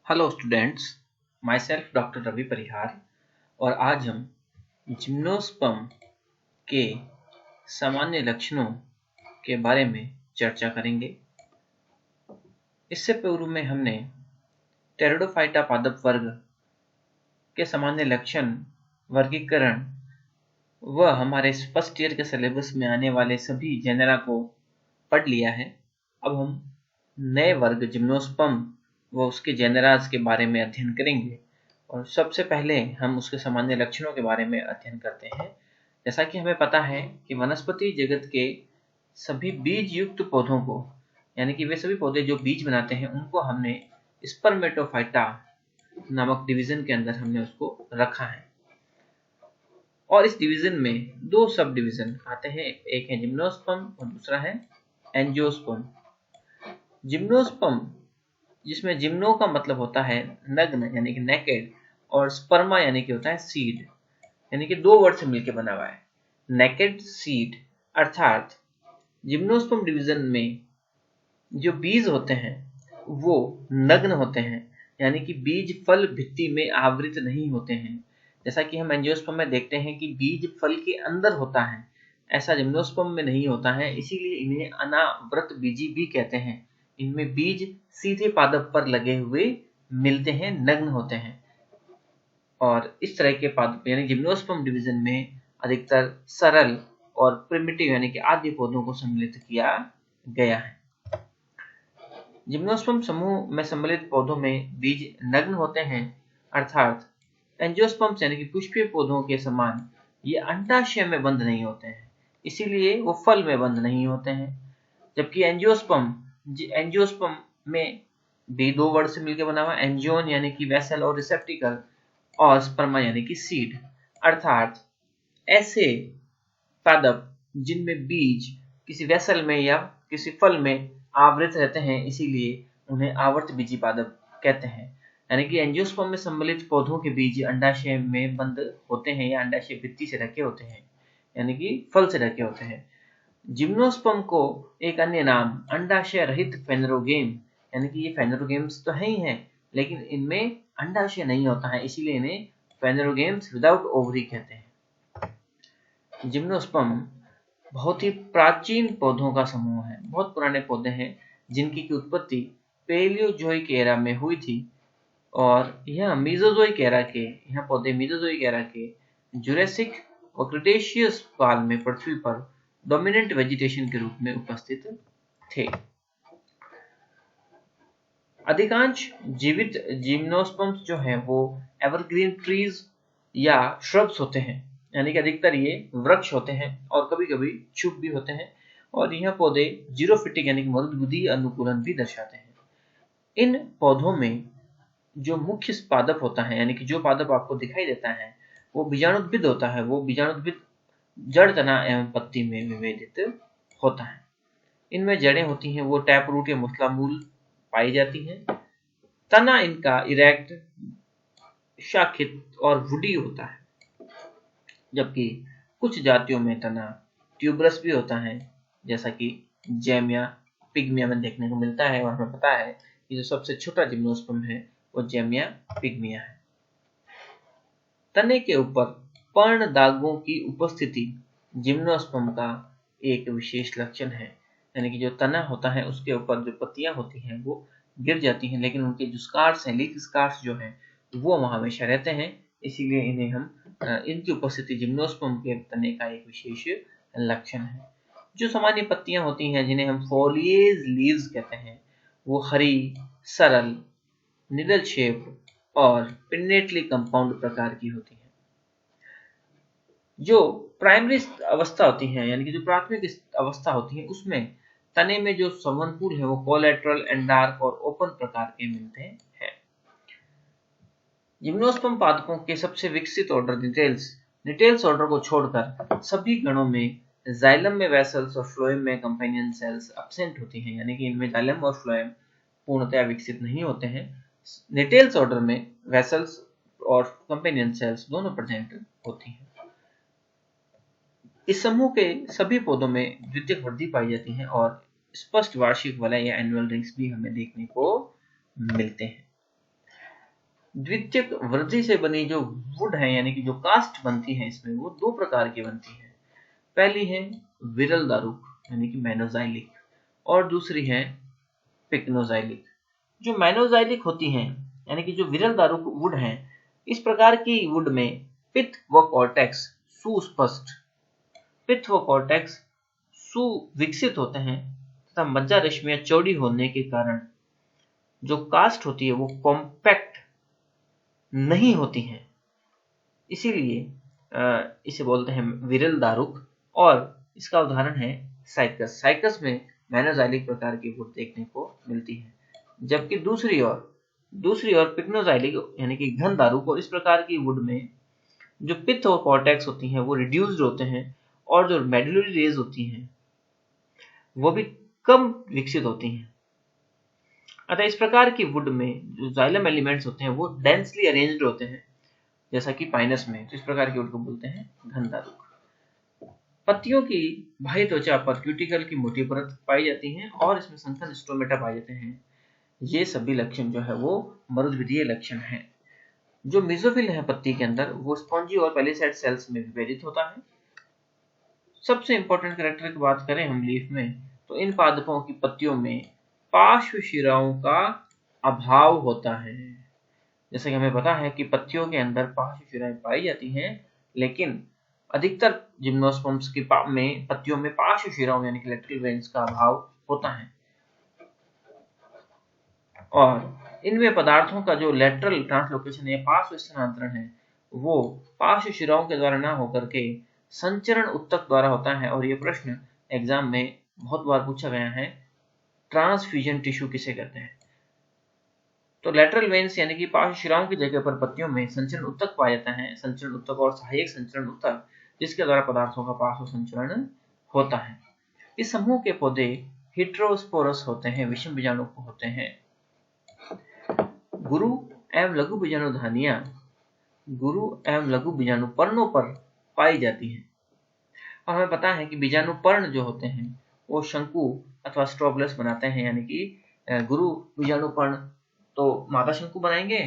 Hello students, my self doctor Ravi Parihar और आज हम जिम्नोस्पर्म के सामान्य लक्षणों के बारे में चर्चा करेंगे। इससे पूर्व में हमने टेरिडोफाइटा पादप वर्ग के सामान्य लक्षण, वर्गीकरण व हमारे फर्स्ट ईयर के सिलेबस में आने वाले सभी जेनेरा को पढ़ लिया है। अब हम नए वर्ग जिम्नोस्पर्म व उसके जेनेरास के बारे में अध्ययन करेंगे और सबसे पहले हम उसके सामान्य लक्षणों के बारे में अध्ययन करते हैं। जैसा कि हमें पता है कि वनस्पति जगत के सभी बीज युक्त पौधों को, यानी कि वे सभी पौधे जो बीज बनाते हैं, उनको हमने स्पर्मेटोफाइटा नामक डिवीजन के अंदर हमने उसको रखा है। और इस डिवीजन में दो सब डिवीजन आते हैं, एक है जिम्नोस्पर्म और दूसरा है एंजियोस्पर्म। जिम्नोस्पर्म, जिसमें जिम्नो का मतलब होता है नग्न यानी कि नेकेड, और स्पर्मा यानी कि होता है सीड, यानी कि दो वर्ड से मिलकर बना हुआ है नेकेड सीड। अर्थात जिम्नोस्पर्म डिवीजन में जो बीज होते हैं वो नग्न होते हैं, यानी कि बीज फल भित्ति में आवृत नहीं होते हैं। जैसा कि हम एंजियोस्पर्म में देखते हैं कि बीज फल के अंदर होता है, ऐसा जिम्नोस्पर्म में नहीं होता है। इसीलिए इन्हें अनावृत बीजी भी कहते हैं। इनमें बीज सीधे पादप पर लगे हुए मिलते हैं, नग्न होते हैं। और इस तरह के पादप यानी जिम्नोस्पर्म डिवीजन में अधिकतर सरल और प्रिमिटिव यानी कि आद्य पौधों को सम्मिलित किया गया है। जिम्नोस्पर्म समूह में सम्मिलित पौधों में बीज नग्न होते हैं, अर्थात एंजियोस्पर्म्स यानी कि पुष्पीय पौधों के समान ये अंडाशय में बंद नहीं होते हैं, इसीलिए वो फल में बंद नहीं होते हैं। जबकि एंजियोस्पर्म में भी दो वर्ड से मिलकर बना हुआ, एंजियोन यानी कि वेसल और रिसेप्टिकल, और स्पर्मा यानी कि सीड। अर्थात ऐसे पादप जिनमें बीज किसी वेसल में या किसी फल में आवृत रहते हैं, इसीलिए उन्हें आवर्त बीजी पादप कहते हैं। यानी कि एंजियोस्पर्म में सम्मिलित पौधों के बीज अंडाशय में बंद होते हैं या अंडाशय भित्ति से ढके होते हैं, यानी कि फल से ढके होते हैं। जिम्नोस्पर्म को एक अन्य नाम अंडाशय रहित फेनरोगेम, यानी कि ये फेनरोगेम्स तो है ही हैं, लेकिन इनमें अंडाशय नहीं होता है, इसीलिए इन्हें फेनरोगेम्स विदाउट ओवरी कहते हैं। जिम्नोस्पर्म बहुत ही प्राचीन पौधों का समूह है, बहुत पुराने पौधे हैं जिनकी उत्पत्ति पेलियोजोइक एरा में हुई थी। और यह पौधे मीजोजोइक एरा के जुरेसिक और क्रिटेशियस काल में पृथ्वी पर डोमिनेंट वेजिटेशन के रूप में उपस्थित थे। अधिकांश जीवित जिम्नोस्पर्म्स जो हैं वो एवरग्रीन ट्रीज या श्रब्स होते हैं, यानी कि अधिकतर ये वृक्ष होते हैं और कभी कभी शुभ भी होते हैं। और यह पौधे जीरोफिटिक यानी कि मरुद्गुदी अनुकूलन भी दर्शाते हैं। इन पौधों में जो मुख्य पादप होता है, यानी कि जो पादप आपको दिखाई देता है, वो बीजाणुद्भिद होता है। वो बीजाणुद्भिद जड़, तना एवं पत्ती में विभेदित होता है। इनमें जड़ें होती हैं वो टैप रूट या मुसला मूल पाई जाती हैं। तना इनका इरेक्ट, शाखित और वुडी होता है, जबकि कुछ जातियों में तना ट्यूबरस भी होता है, जैसा कि जेमिया पिग्मिया में देखने को मिलता है। और हमें पता है कि जो सबसे छोटा जिम्नोस्पर्म है वो जेमिया पिग्मिया है। तने के ऊपर पर्ण दागों की उपस्थिति जिम्नोस्पर्म का एक विशेष लक्षण है, यानी कि जो तना होता है उसके ऊपर जो पत्तियां होती हैं वो गिर जाती हैं, लेकिन उनके जो स्कार्स हैं, लीफ स्कार्स जो हैं, वो वहां हमेशा रहते हैं। इसीलिए इनकी उपस्थिति जिम्नोस्पर्म के तने का एक विशेष लक्षण है। जो सामान्य पत्तियां होती हैं जिन्हें हम फोलिएज लीव्स कहते हैं, वो हरी, सरल, निडल शेप और पिन्नेटली कंपाउंड प्रकार की होती हैं। जो प्राइमरी अवस्था होती है, यानी कि जो प्राथमिक अवस्था होती है, उसमें तने में जो संवहनपूर्ण है वो कोलेटरल एंड डार्क और ओपन प्रकार के मिलते हैं। जिम्नोस्पर्म पादपों के सबसे विकसित ऑर्डर निटेल्स ऑर्डर को छोड़कर सभी गणों में जाइलम में वेसल्स और फ्लोएम में कंपेनियन सेल्स एब्सेंट होती हैं, यानी कि इनमें जाइलम और फ्लोएम पूर्णतया विकसित नहीं होते हैं। निटेल्स ऑर्डर में वेसल्स और कंपेनियन सेल्स दोनों प्रेजेंट होती हैं। इस समूह के सभी पौधों में द्वितीयक वृद्धि पाई जाती है और स्पष्ट वार्षिक वलय या एनुअल रिंग्स भी हमें देखने को मिलते हैं। द्वितीयक वृद्धि से बनी जो वुड है यानी कि जो कास्ट बनती है इसमें, वो दो प्रकार की बनती है। पहली है विरल दारुक यानी कि मेनोजाइलिक, और दूसरी है पिक्नोजाइलिक। जो मेनोजाइलिक होती हैं यानी कि जो विरल दारुक वुड है, इस प्रकार की वुड में पित्त व कॉर्टेक्स सुस्पष्ट, पित्त व कॉर्टेक्स सुविकसित होते हैं तथा मज्जा रेशमियां चौड़ी होने के कारण जो कास्ट होती है वो कॉम्पैक्ट नहीं होती हैं, इसीलिए इसे बोलते हैं विरल दारुक। और इसका उदाहरण है साइकस। साइकस में मेनोजाइलिक प्रकार की वुड देखने को मिलती है, जबकि दूसरी ओर पिक्नोजाइलिक यानी कि घन दारुक, और इस प्रकार की वुड में जो पित्त और कॉर्टेक्स होती हैं वो रिड्यूस्ड होते हैं, और जो मेडुलरी रेज होती हैं वो भी कम विकसित होती हैं। अतः इस प्रकार की वुड में जो जाइलम एलिमेंट्स होते हैं वो डेंसली अरेंज्ड होते हैं, जैसा कि पाइनस में। तो इस प्रकार की वुड को बोलते हैं घन दारुक। पत्तियों की बाह्य त्वचा पर क्यूटिकल की मोटी परत पाई जाती है और इसमें संकन स्टोमेटा पाए जाते हैं। ये सभी लक्षण जो है वो मरुद्भिदीय लक्षण हैं। जो मेसोफिल है पत्ती के अंदर, वो स्पॉन्जी और पेलिसैड सेल्स में विभेदित होता है। सबसे इंपॉर्टेंट कैरेक्टर की बात करें हम लीफ में, तो इन पादपों की पत्तियों में पार्श्व शिराओं का अभाव होता है। जैसे कि हमें पता है कि पत्तियों के अंदर पार्श्व शिराएं पाई जाती हैं, लेकिन अधिकतर जिम्नोस्पर्म्स की में पत्तियों में पार्श्व शिराओं यानी कि लेटरल वेन्स का अभाव होता है। और इनमें पदार्थों का जो लेटरल ट्रांसलोकेशन या पार्श्व स्थानांतरण है, वो पार्श्व शिराओं के द्वारा न होकर के संचरण उत्तक द्वारा होता है। और ये प्रश्न एग्जाम में बहुत बार पूछा गया है, ट्रांसफ्यूजन टिश्यू किसे कहते हैं। तो लेटरल वेन्स यानी कि पार्श्व शिराओं की जगह पर पत्तियों में संचरण उत्तक पाया जाता है। संचरण उत्तक और सहायक संचरण उत्तक, जिसके द्वारा पदार्थों का पार्श्व संचरण होता है। इस समूह के पौधे हेटेरोस्पोरस होते हैं, विषम बीजाणु होते हैं। गुरु एवं लघु बीजाणु धानियां गुरु एवं लघु बीजाणु पर्णों पर पाई जाती हैं। और हमें पता है कि बीजाणु पर्ण जो होते हैं वो शंकु अथवा स्ट्रोबलस बनाते हैं, यानी कि गुरु बीजाणु पर्ण तो मादा शंकु बनाएंगे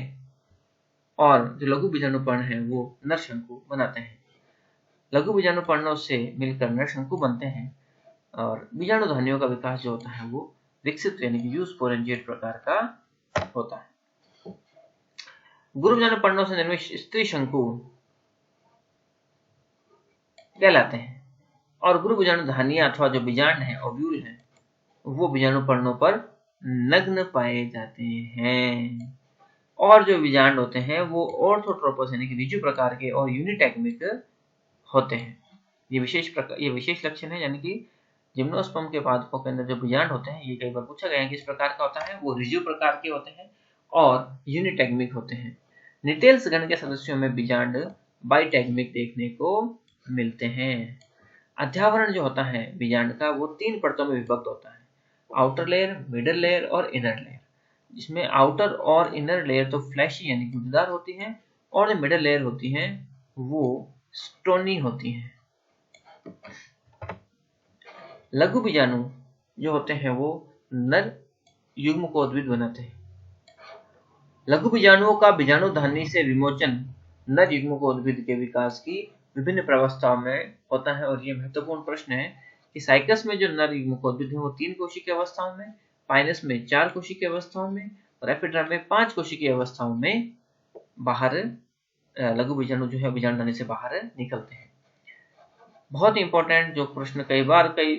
और जो लघु बीजाणु पर्ण है वो नर शंकु बनाते हैं। लघु बीजाणु पर्णों से मिलकर नर शंकु बनते हैं और बीजाणु धानियों का विकास जो होता है वो विकसित यानी कि यूस्पोरेंजिएट प्रकार का होता है। गुरु बीजाणु पर्णों से निर्मित स्त्री शंकु कहलाते हैं और गुरु बीजाणु धानियां अथवा जो बीजांड है, ओव्यूल है, वो बीजाणु पर्णों पर नग्न पाए जाते हैं। और जो बीजांड होते हैं वो ऑर्थोट्रोपस यानी कि ऋजु प्रकार के और यूनिटेग्मिक होते हैं। ये विशेष लक्षण है, यानी कि जिम्नोस्पर्म के पादपों के अंदर जो बीजांड होते हैं, ये कई बार पूछा गया है किस प्रकार का होता है, वो ऋजु प्रकार के होते हैं और यूनिटेग्मिक होते हैं। निटेल्स गण के सदस्यों में बीजांड बाइटेग्मिक देखने को मिलते हैं। अध्यावरण जो होता है बीजांड का, वो 3 परतों में विभक्त होता है, आउटर लेयर, मिडल लेयर और इनर लेयर। जिसमें आउटर और इनर लेयर तो फ्लैशी यानी गुद्देदार होती हैं, और जो मिडल लेयर होती हैं वो स्टोनी होती हैं। लघु बीजाणु जो होते हैं वो नर युग्म को उद्भिद बनाते हैं। लघु बीजाणुओं का बीजाणु धानी से विमोचन नर युग्म को उद्भिद के विकास की विभिन्न प्रावस्थाओं में होता है। और ये महत्वपूर्ण प्रश्न है कि साइकस में जो नर युग्म को उद्भिद है वो 3 कोशिकीय अवस्थाओं में, पाइनस में 4 कोशिकीय अवस्थाओं में और एपिड्रम में 5 कोशिकीय अवस्थाओं में बाहर लघु बीजाणु जो है बीजाणु धानी से बाहर निकलते हैं। बहुत ही इंपॉर्टेंट जो प्रश्न कई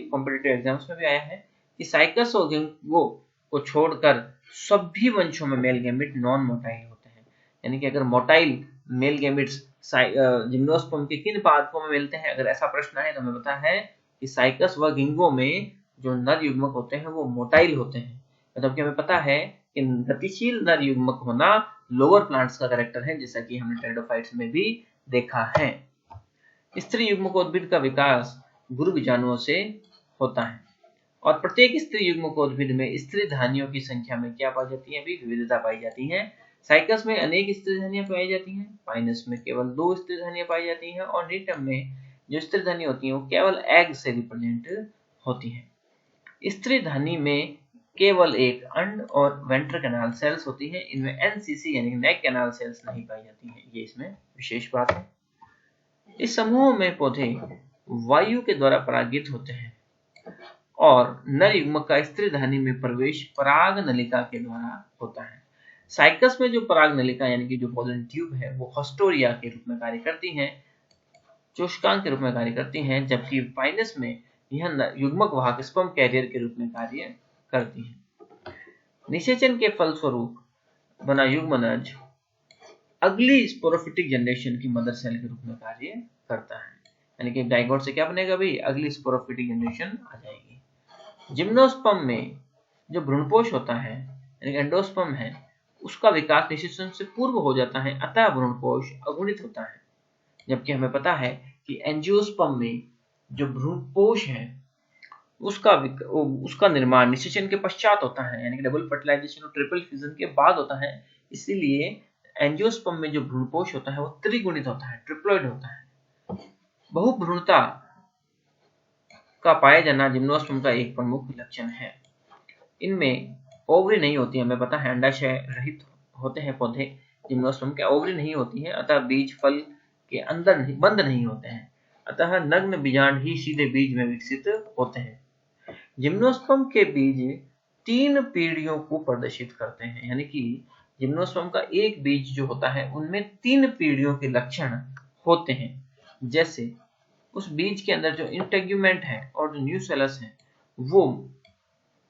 कॉम्पिटिटिव एग्जाम्स में भी आया है कि साइकस और गिंगो को छोड़कर सभी वंशों में मेल गैमेट नॉन मोटाइल होते हैं। यानी कि अगर मोटाइल मेल गैमेट्स जिम्नोस्पर्म के किन पादपों में मिलते हैं, अगर ऐसा प्रश्न है तो हमें पता है कि साइकस व गिंगो में जो नर युग्मक होते हैं वो मोटाइल होते हैं। मतलब कि हमें पता है कि गतिशील नर युग्मक होना लोअर प्लांट्स का कैरेक्टर है, जैसा कि हमने टेरिडोफाइट्स में भी देखा है। स्त्री युग्मकोद्भिद का विकास गुरु बीजाणुओं से होता है और प्रत्येक स्त्री युग्मकोद्भिद में स्त्री धानियों की संख्या में क्या पाई जाती है, भी विविधता पाई जाती है। साइकस में अनेक स्त्री धानियां पाई जाती हैं, पाइनस में केवल 2 स्त्री धानियां पाई जाती हैं और नीटम में जो स्त्री धानी होती है वो केवल एग से रिप्रेजेंट होती है। स्त्री धानी में केवल एक अंड और वेंट्रल कैनाल सेल्स होती हैं। इनमें एनसीसी यानी नेक कैनाल सेल्स नहीं पाई जाती हैं। ये इसमें विशेष बात है। इस समूह में पौधे वायु के द्वारा परागित होते हैं और नर युग्मक का स्त्री धानी में प्रवेश पराग नलिका के द्वारा होता है। साइकस में जो पराग नलिका यानी कि जो पोलन ट्यूब है वो हॉस्टोरिया के रूप में कार्य करती हैं, चोषकांग के रूप में कार्य करती हैं, जबकि पाइनस में यह युग्मक वाहक स्पर्म कैरियर के रूप में कार्य करती हैं। निषेचन के फलस्वरूप बना युग्मनज अगली स्पोरोफिटिक जनरेशन की मदर सेल के रूप में कार्य करता है। यानी कि डाइगोट से क्या बनेगा भाई, अगली स्पोरोफिटिक जनरेशन आ जाएगी। जिम्नोस्पर्म में जो भ्रूणपोष होता है यानी कि एंडोस्पर्म है, उसका विकास निषेचन से पूर्व हो जाता है, अतः भ्रूणपोष अगुणित होता है। जबकि हमें पता है कि एंजियोस्पर्म में जो भ्रूणपोष है उसका निर्माण निषेचन के पश्चात होता है, यानी कि डबल फर्टिलाइजेशन और ट्रिपल फ्यूजन के बाद होता है। इसीलिए एंजियोस्पर्म में जो भ्रूणपोष होता है वो त्रिगुणित होता है, ट्रिप्लॉइड होता है। बहुभ्रूणता का पाया जाना जिम्नोस्पर्म का एक प्रमुख लक्षण है। इनमें ओवरी नहीं होती, हमें पता है अंडाशय रहित होते हैं पौधे जिम्नोस्पर्म के, ओवरी नहीं होती है, अतः बीज फल के अंदर बंद नहीं होते हैं, अतः नग्न बीजांड ही सीधे बीज में विकसित होते हैं। जिम्नोस्पर्म के बीज 3 पीढ़ियों को प्रदर्शित करते हैं, यानी कि जिम्नोस्पर्म का एक बीज जो होता है उनमें 3 पीढ़ियों के लक्षण होते हैं। जैसे उस बीज के अंदर जो इंटेग्यूमेंट है और जो न्यूसेलस है वो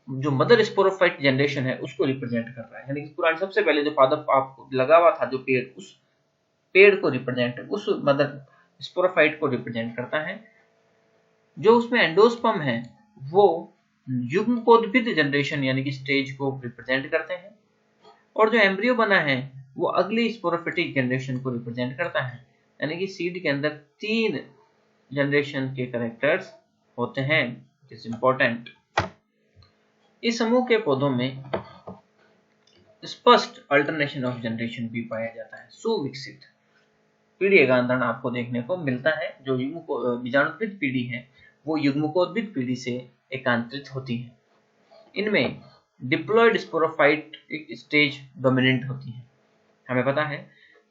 जो मदर स्पोरोफाइट जनरेशन है उसको रिप्रेजेंट कर रहा है, यानी कि पुराने सबसे पहले जो पादप आपको लगा हुआ था जो पेड़, उस पेड़ को रिप्रेजेंट, उस मदर स्पोरोफाइट को रिप्रेजेंट करता है। जो उसमें एंडोस्पर्म है वो युग्मकोद्भिद जनरेशन यानी कि स्टेज को रिप्रेजेंट करते हैं, और जो एम्ब्रियो बना है वो अगली स्पोरोफिटिक जनरेशन को रिप्रेजेंट करता है, यानी कि सीड के अंदर 3 जनरेशन के कैरेक्टर्स होते हैं। It's important. इस समूह के पौधों में स्पष्ट अल्टरनेशन ऑफ जनरेशन भी पाया जाता है। सुविकसित पीढ़ी एकांतरण आपको देखने को मिलता है। जो बीजाणुकृत पीढ़ी है वो युग्मकोद्भिद पीढ़ी से एकांतरित होती है। इनमें डिप्लॉयड स्पोरोफाइट स्टेज डोमिनेंट होती है। हमें पता है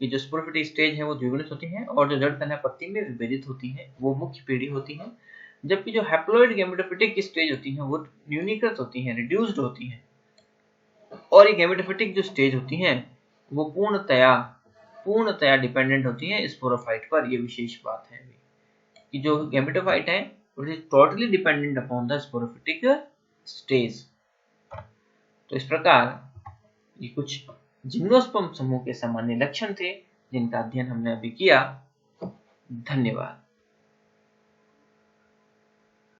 कि जो स्पोरोफिटिक स्टेज है वो द्विगुणित होती है और जो जड़ तना पत्ती में विभेदित होती है वो मुख्य पीढ़ी होती है, जबकि जो हैप्लॉइड गैमेटोफिटिक स्टेज होती है वो न्यूनीकृत होती है, रिड्यूस्ड होती है, और ये गैमेटोफिटिक जो स्टेज होती है वो पूर्णतया डिपेंडेंट होती है स्पोरोफाइट पर। ये विशेष बात है कि जो गैमेटोफाइट है it is totally dependent upon the sporophytic stage. तो इस प्रकार ये कुछ जिम्नोस्पर्म समूह के सामान्य लक्षण थे जिनका अध्ययन हमने अभी किया। धन्यवाद।